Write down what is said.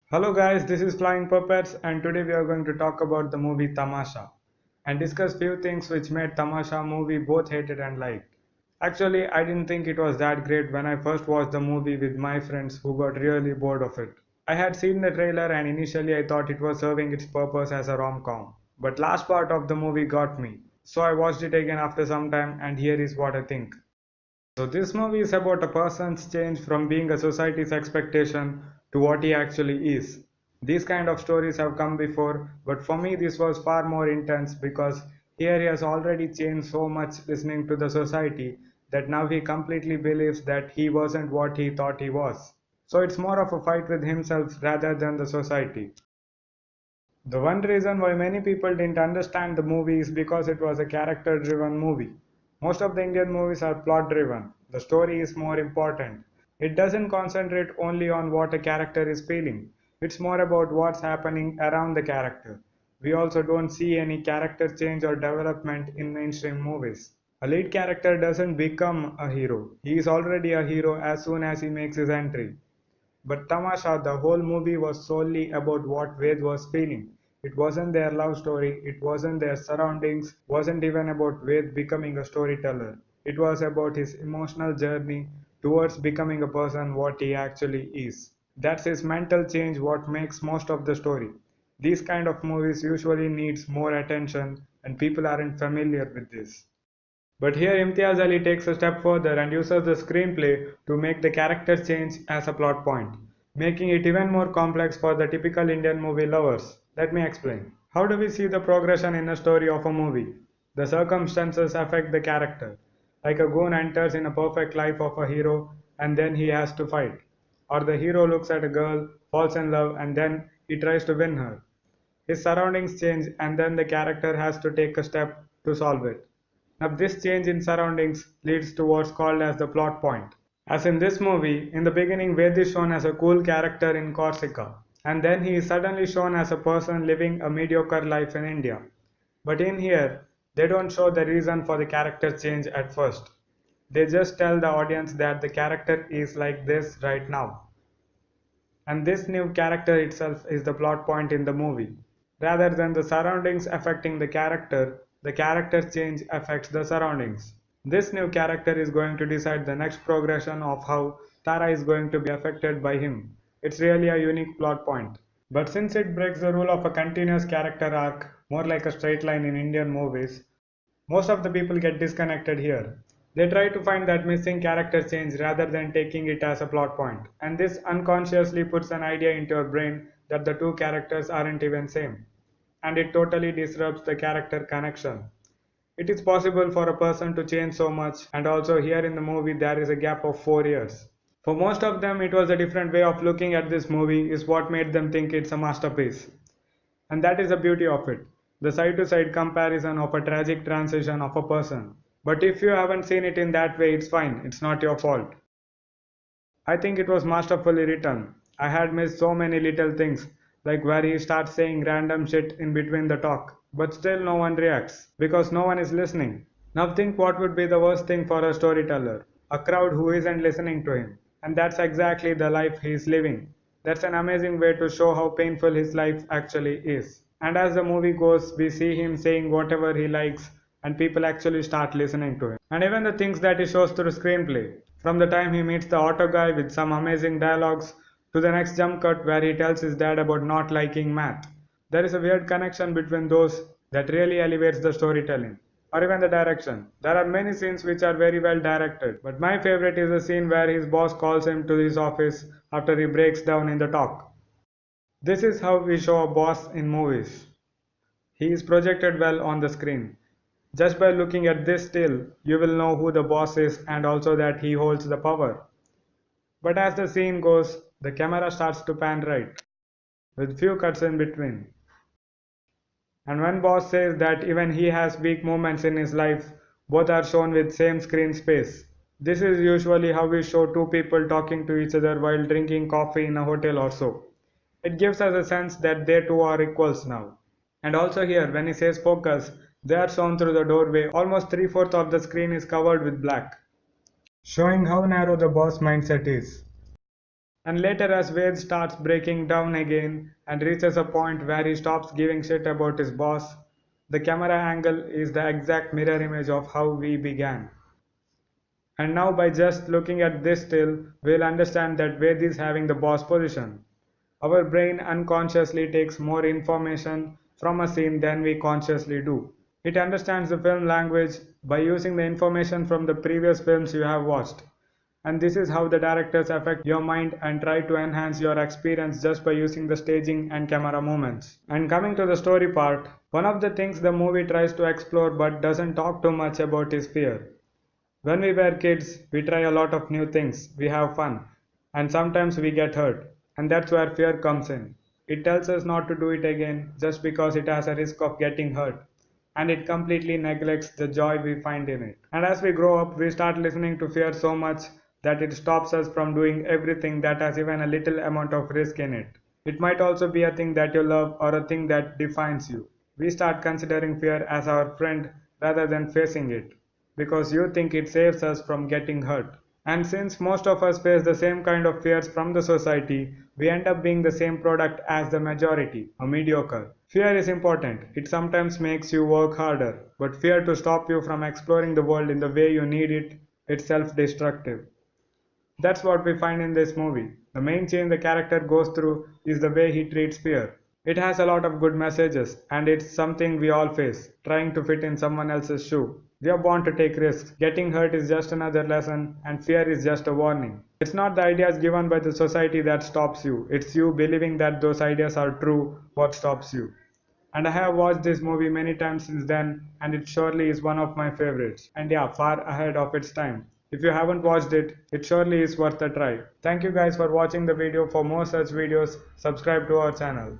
Hello guys, this is Flying Puppets and today we are going to talk about the movie Tamasha and discuss few things which made Tamasha movie both hated and liked. Actually, I didn't think it was that great when I first watched the movie with my friends who got really bored of it. I had seen the trailer and initially I thought it was serving its purpose as a rom-com. But last part of the movie got me. So I watched it again after some time and here is what I think. So this movie is about a person's change from being a society's expectation to what he actually is. These kind of stories have come before, but for me this was far more intense because here he has already changed so much listening to the society that now he completely believes that he wasn't what he thought he was. So it's more of a fight with himself rather than the society. The one reason why many people didn't understand the movie is because it was a character driven movie. Most of the Indian movies are plot driven. The story is more important. It doesn't concentrate only on what a character is feeling. It's more about what's happening around the character. We also don't see any character change or development in mainstream movies. A lead character doesn't become a hero. He is already a hero as soon as he makes his entry. But Tamasha, the whole movie was solely about what Ved was feeling. It wasn't their love story, it wasn't their surroundings, wasn't even about Ved becoming a storyteller. It was about his emotional journey towards becoming a person what he actually is. That's his mental change what makes most of the story. These kind of movies usually needs more attention and people aren't familiar with this. But here Imtiaz Ali takes a step further and uses the screenplay to make the character change as a plot point, making it even more complex for the typical Indian movie lovers. Let me explain. How do we see the progression in a story of a movie? The circumstances affect the character. Like a goon enters in a perfect life of a hero and then he has to fight. Or the hero looks at a girl, falls in love, and then he tries to win her. His surroundings change and then the character has to take a step to solve it. Now this change in surroundings leads to what's called as the plot point. As in this movie, in the beginning Ved is shown as a cool character in Corsica, and then he is suddenly shown as a person living a mediocre life in India. But in here, they don't show the reason for the character change at first. They just tell the audience that the character is like this right now. And this new character itself is the plot point in the movie. Rather than the surroundings affecting the character change affects the surroundings. This new character is going to decide the next progression of how Tara is going to be affected by him. It's really a unique plot point. But since it breaks the rule of a continuous character arc, more like a straight line in Indian movies, most of the people get disconnected here. They try to find that missing character change rather than taking it as a plot point. And this unconsciously puts an idea into your brain that the two characters aren't even same. And it totally disrupts the character connection. It is possible for a person to change so much, and also here in the movie there is a gap of 4 years. For most of them, it was a different way of looking at this movie, is what made them think it's a masterpiece. And that is the beauty of it, the side to side comparison of a tragic transition of a person. But if you haven't seen it in that way, it's fine, it's not your fault. I think it was masterfully written. I had missed so many little things, like where he starts saying random shit in between the talk, but still no one reacts, because no one is listening. Now think what would be the worst thing for a storyteller? A crowd who isn't listening to him. And that's exactly the life he is living. That's an amazing way to show how painful his life actually is. And as the movie goes, we see him saying whatever he likes, and people actually start listening to him. And even the things that he shows through screenplay, from the time he meets the auto guy with some amazing dialogues to the next jump cut where he tells his dad about not liking math. There is a weird connection between those that really elevates the storytelling. Or even the direction. There are many scenes which are very well directed, but my favorite is the scene where his boss calls him to his office after he breaks down in the talk. This is how we show a boss in movies. He is projected well on the screen. Just by looking at this still, you will know who the boss is and also that he holds the power. But as the scene goes, the camera starts to pan right, with few cuts in between. And when boss says that even he has weak moments in his life, both are shown with same screen space. This is usually how we show two people talking to each other while drinking coffee in a hotel or so. It gives us a sense that they two are equals now. And also here, when he says focus, they are shown through the doorway. Almost three-fourths of the screen is covered with black, showing how narrow the boss mindset is. And later, as Wade starts breaking down again and reaches a point where he stops giving shit about his boss, the camera angle is the exact mirror image of how we began. And now, by just looking at this still, we'll understand that Ved is having the boss position. Our brain unconsciously takes more information from a scene than we consciously do. It understands the film language by using the information from the previous films you have watched. And this is how the directors affect your mind and try to enhance your experience just by using the staging and camera movements. And coming to the story part, one of the things the movie tries to explore but doesn't talk too much about is fear. When we were kids, we try a lot of new things, we have fun, and sometimes we get hurt, and that's where fear comes in. It tells us not to do it again just because it has a risk of getting hurt, and it completely neglects the joy we find in it. And as we grow up, we start listening to fear so much that it stops us from doing everything that has even a little amount of risk in it. It might also be a thing that you love or a thing that defines you. We start considering fear as our friend rather than facing it because you think it saves us from getting hurt. And since most of us face the same kind of fears from the society, we end up being the same product as the majority, a mediocre. Fear is important. It sometimes makes you work harder, but fear to stop you from exploring the world in the way you need it, it's self-destructive. That's what we find in this movie. The main change the character goes through is the way he treats fear. It has a lot of good messages, and it's something we all face, trying to fit in someone else's shoe. We are born to take risks. Getting hurt is just another lesson, and fear is just a warning. It's not the ideas given by the society that stops you, it's you believing that those ideas are true what stops you. And I have watched this movie many times since then, and it surely is one of my favorites. And yeah, far ahead of its time. If you haven't watched it, it surely is worth a try. Thank you guys for watching the video. For more such videos, subscribe to our channel.